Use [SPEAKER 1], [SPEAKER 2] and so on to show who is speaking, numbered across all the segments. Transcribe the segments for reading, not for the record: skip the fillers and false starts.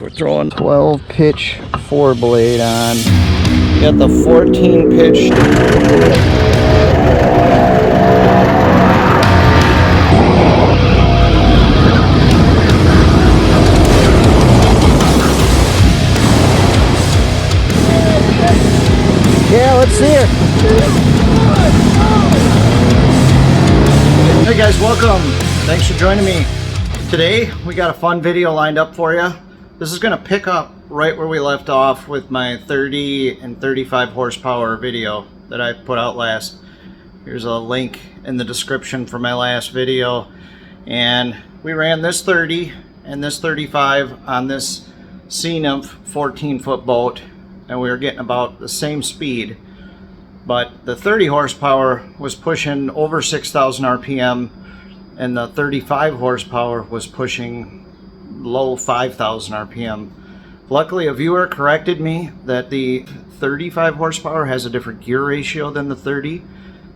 [SPEAKER 1] We're throwing 12 pitch 4-blade on. We got the 14 pitch. Yeah, let's see her. Hey guys, welcome. Thanks for joining me. Today we got a fun video lined up for you. This is going to pick up right where we left off with my 30 and 35 horsepower video that I put out last. Here's a link in the description for my last video. And we ran this 30 and this 35 on this C-nymph 14-foot boat, and we were getting about the same speed. But the 30 horsepower was pushing over 6,000 RPM, and the 35 horsepower was pushing low 5,000 RPM. Luckily, a viewer corrected me that the 35 horsepower has a different gear ratio than the 30,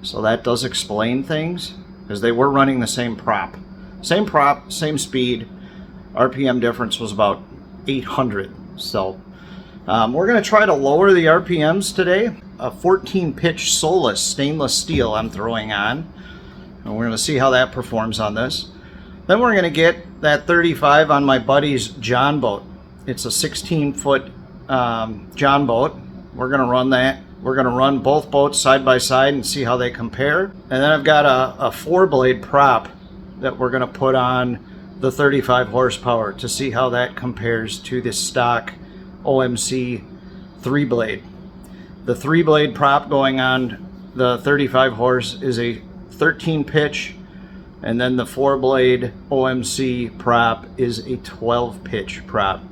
[SPEAKER 1] so that does explain things, because they were running the same prop. Same prop, same speed. RPM difference was about 800. So we're going to try to lower the RPMs today. A 14 pitch Solas stainless steel I'm throwing on, and we're going to see how that performs on this. Then we're going to get that 35 on my buddy's John boat. It's a 16-foot John boat. We're going to run that. We're going to run both boats side by side and see how they compare. And then I've got a 4-blade prop that we're going to put on the 35 horsepower to see how that compares to the stock OMC 3-blade. The 3-blade prop going on the 35 horse is a 13 pitch, and then the 4-blade OMC prop is a 12 pitch prop.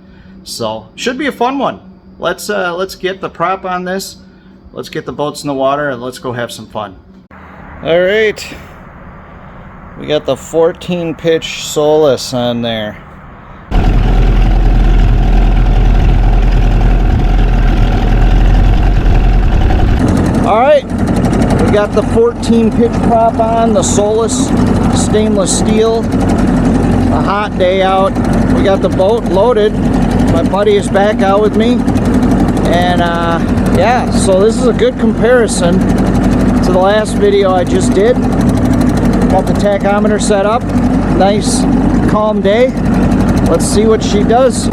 [SPEAKER 1] So should be a fun one. Let's get the prop on this. Let's get the boats in the water and let's go have some fun. All right, we got the 14 pitch Solas on there. All right, we got the 14 pitch prop on, the Solas stainless steel. A hot day out. We got the boat loaded. My buddy is back out with me. And yeah, so this is a good comparison to the last video I just did. Got the tachometer set up. Nice, calm day. Let's see what she does.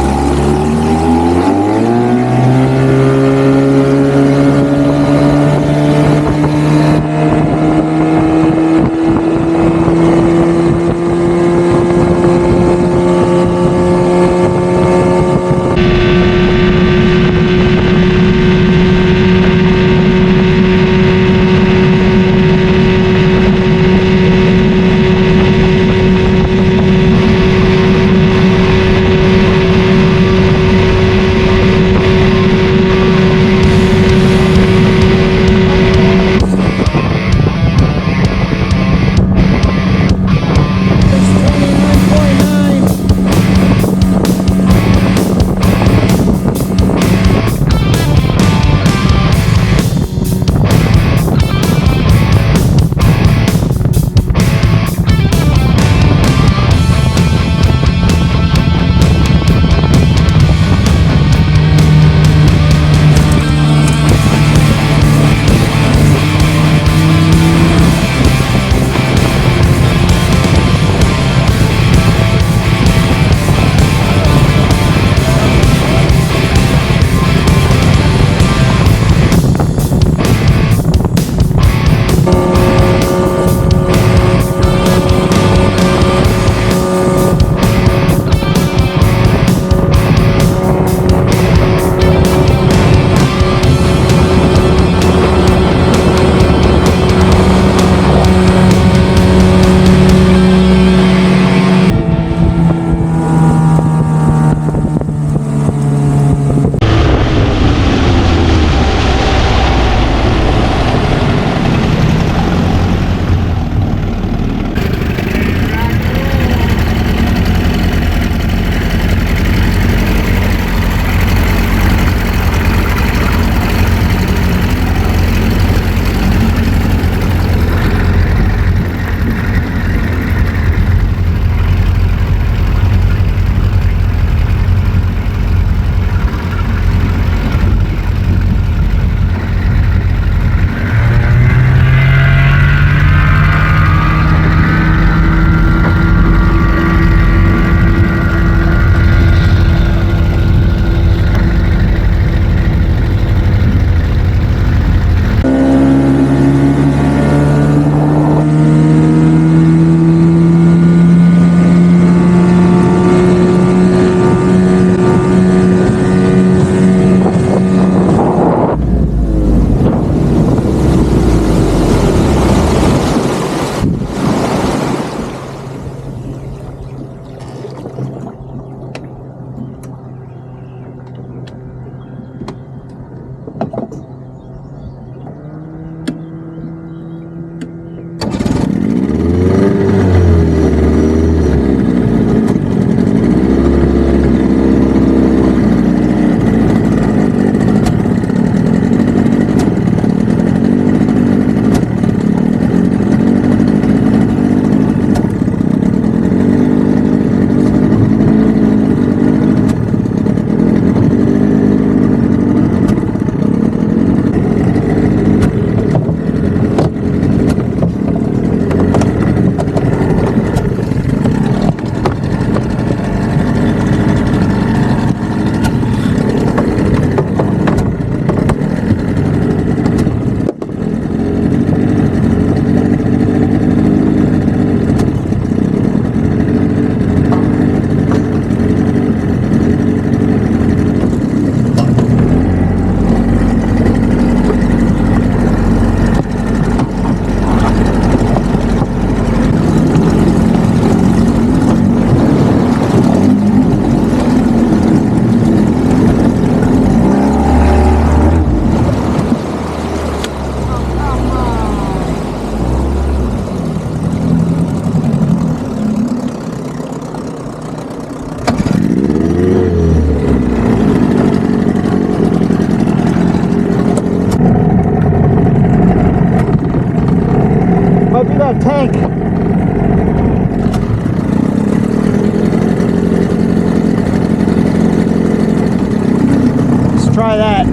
[SPEAKER 1] try that.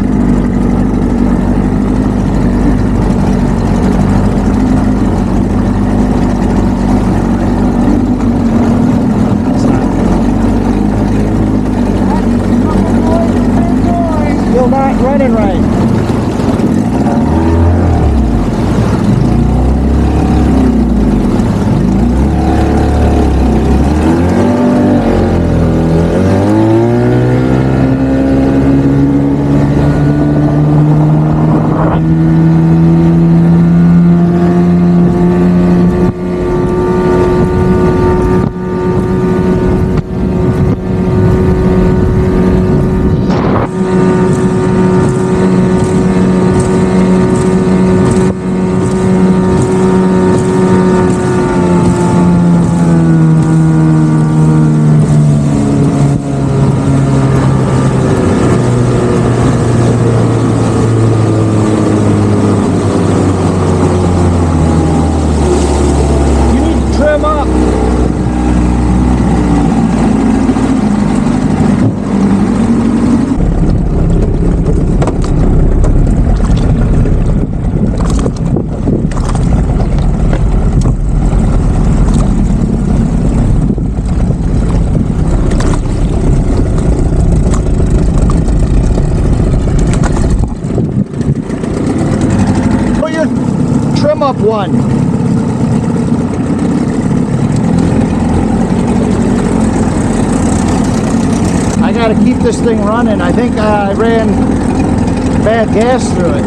[SPEAKER 1] Still not running right. Trim up one. I gotta keep this thing running. I think I ran bad gas through it.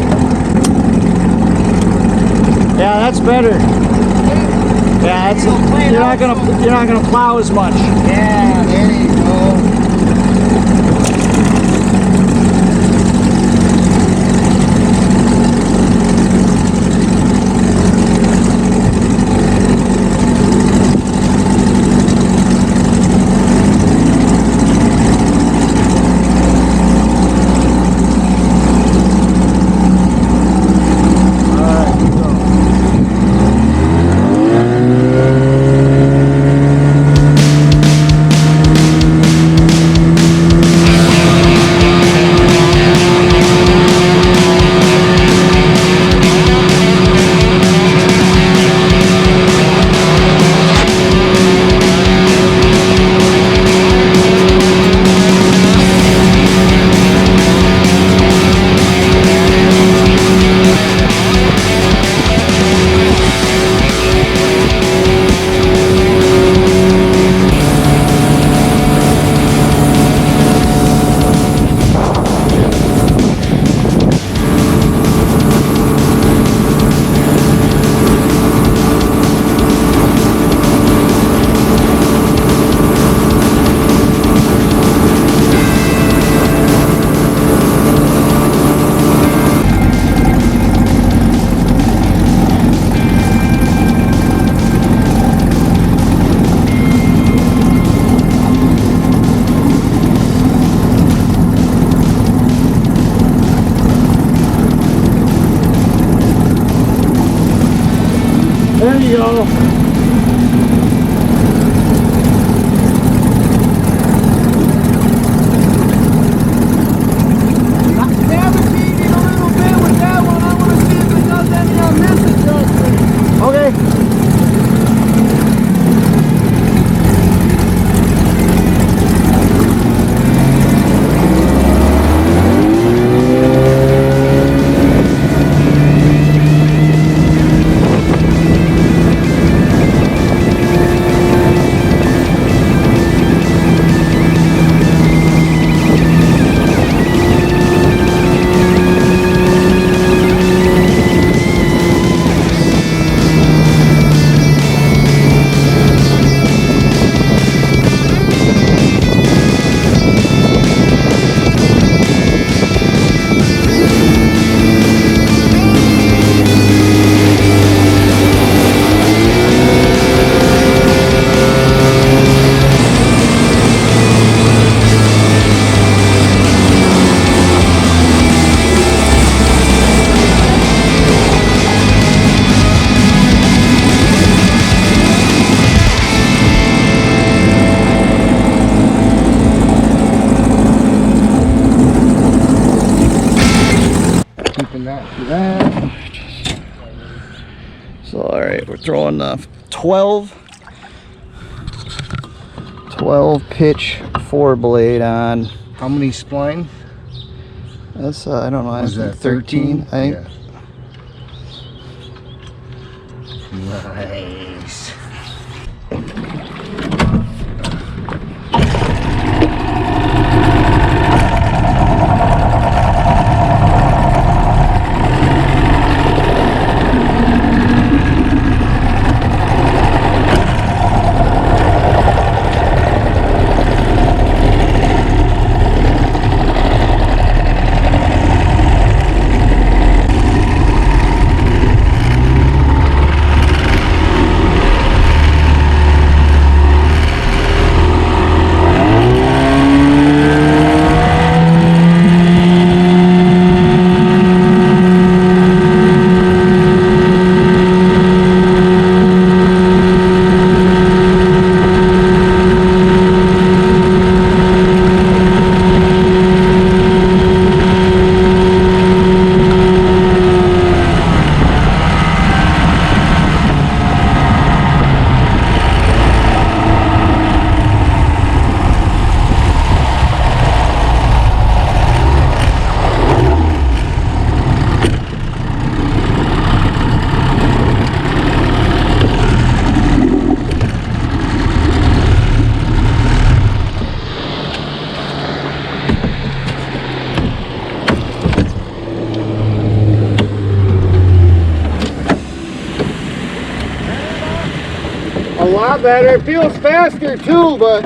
[SPEAKER 1] Yeah, that's better. Yeah, that's you're not gonna plow as much.
[SPEAKER 2] Yeah, there you go. After that.
[SPEAKER 1] So, all right, we're throwing the 12 pitch 4-blade on.
[SPEAKER 2] How many spline?
[SPEAKER 1] That's, I don't know, I
[SPEAKER 2] Was
[SPEAKER 1] think
[SPEAKER 2] that
[SPEAKER 1] 13, I think.
[SPEAKER 2] Yeah. Nice. A lot better. It feels faster too, but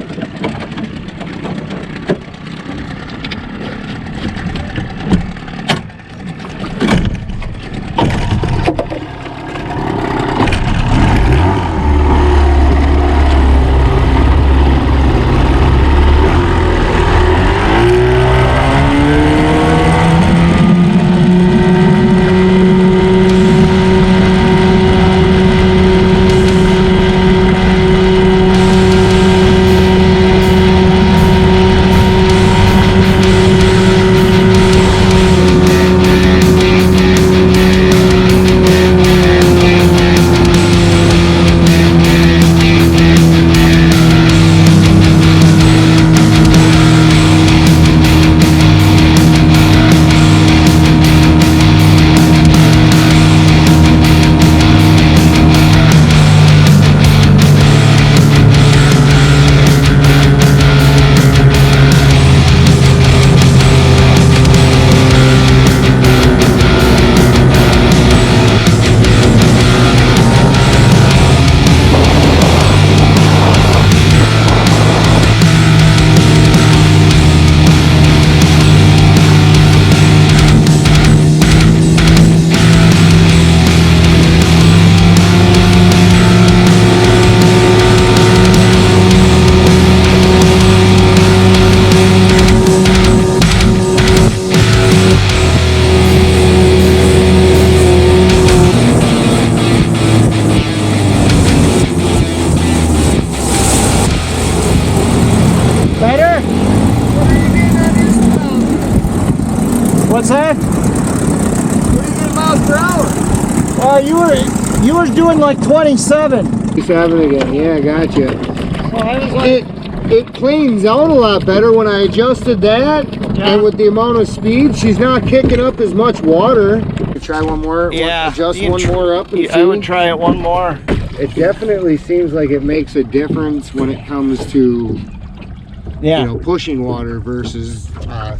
[SPEAKER 1] Better? What's that?
[SPEAKER 2] what do you get miles per hour?
[SPEAKER 1] You were doing like 27.
[SPEAKER 2] 27 again. Yeah, gotcha.
[SPEAKER 1] Well, I was like,
[SPEAKER 2] It cleans out a lot better when I adjusted that,
[SPEAKER 1] Yeah.
[SPEAKER 2] and with the amount of speed, she's not kicking up as much water. Try one more.
[SPEAKER 1] yeah.
[SPEAKER 2] Adjust
[SPEAKER 1] you
[SPEAKER 2] one
[SPEAKER 1] tr-
[SPEAKER 2] more up and see.
[SPEAKER 1] I would try it one more.
[SPEAKER 2] It definitely seems like it makes a difference when it comes to
[SPEAKER 1] Yeah.
[SPEAKER 2] pushing water versus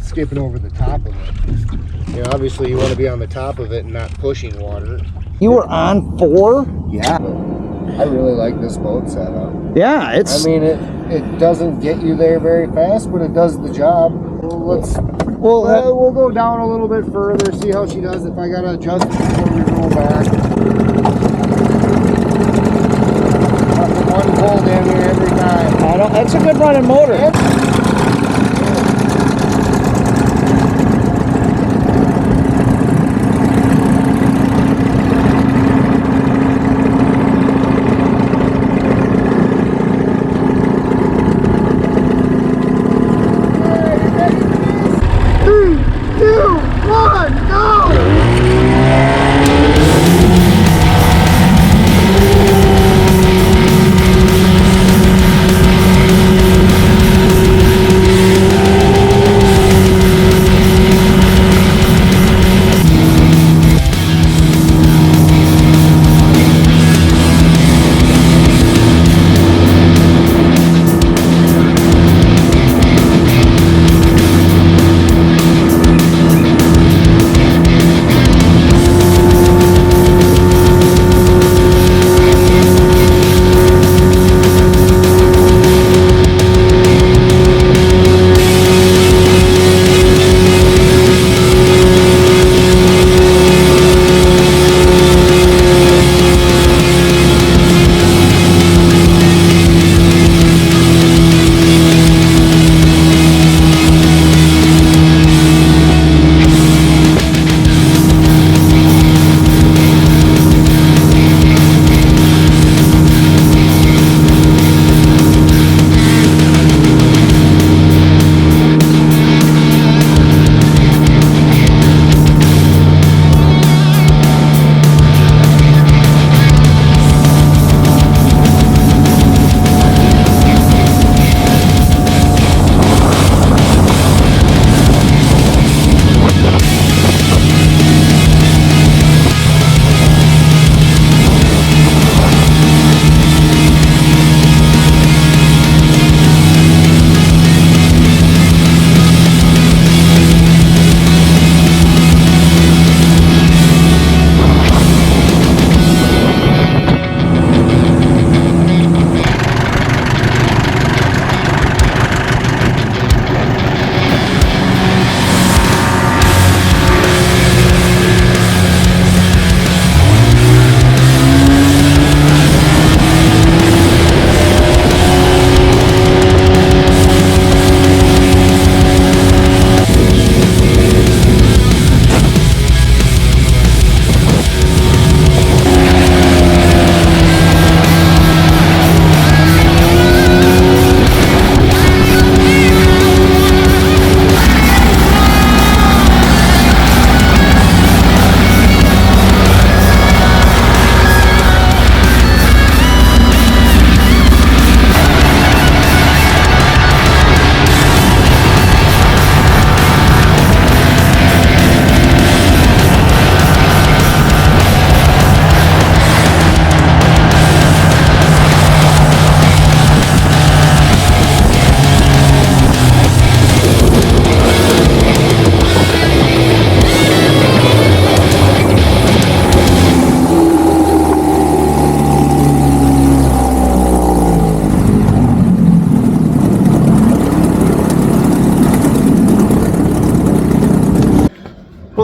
[SPEAKER 2] skipping over the top of it. Obviously you want to be on the top of it and not pushing water.
[SPEAKER 1] You were on 4?
[SPEAKER 2] Yeah, but I really like this boat setup.
[SPEAKER 1] Yeah, it's.
[SPEAKER 2] I mean, it doesn't get you there very fast, but it does the job. We'll go down a little bit further, see how she does. If I gotta adjust it before we roll back. One pulled in here every time.
[SPEAKER 1] That's a good running motor.
[SPEAKER 2] Three, two, one, go!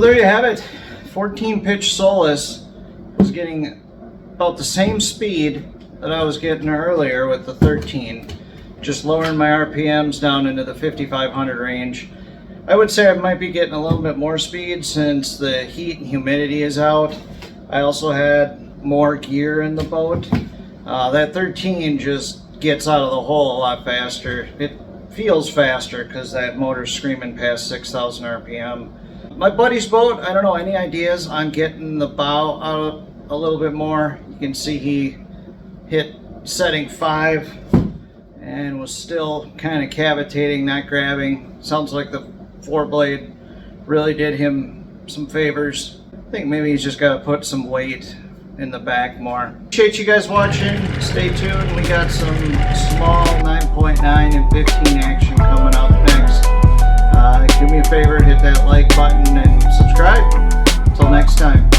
[SPEAKER 1] Well, there you have it. 14 pitch Solas was getting about the same speed that I was getting earlier with the 13. Just lowering my RPMs down into the 5,500 range. I would say I might be getting a little bit more speed since the heat and humidity is out. I also had more gear in the boat. That 13 just gets out of the hole a lot faster. It feels faster because that motor's screaming past 6,000 RPM. My buddy's boat, I don't know, any ideas on getting the bow out a little bit more? You can see he hit setting 5 and was still kind of cavitating, not grabbing. Sounds like the 4-blade really did him some favors. I think maybe he's just got to put some weight in the back more. Appreciate you guys watching. Stay tuned. We got some small 9.9 and 15 action coming up next. Do me a favor, hit that like button and subscribe. Until next time.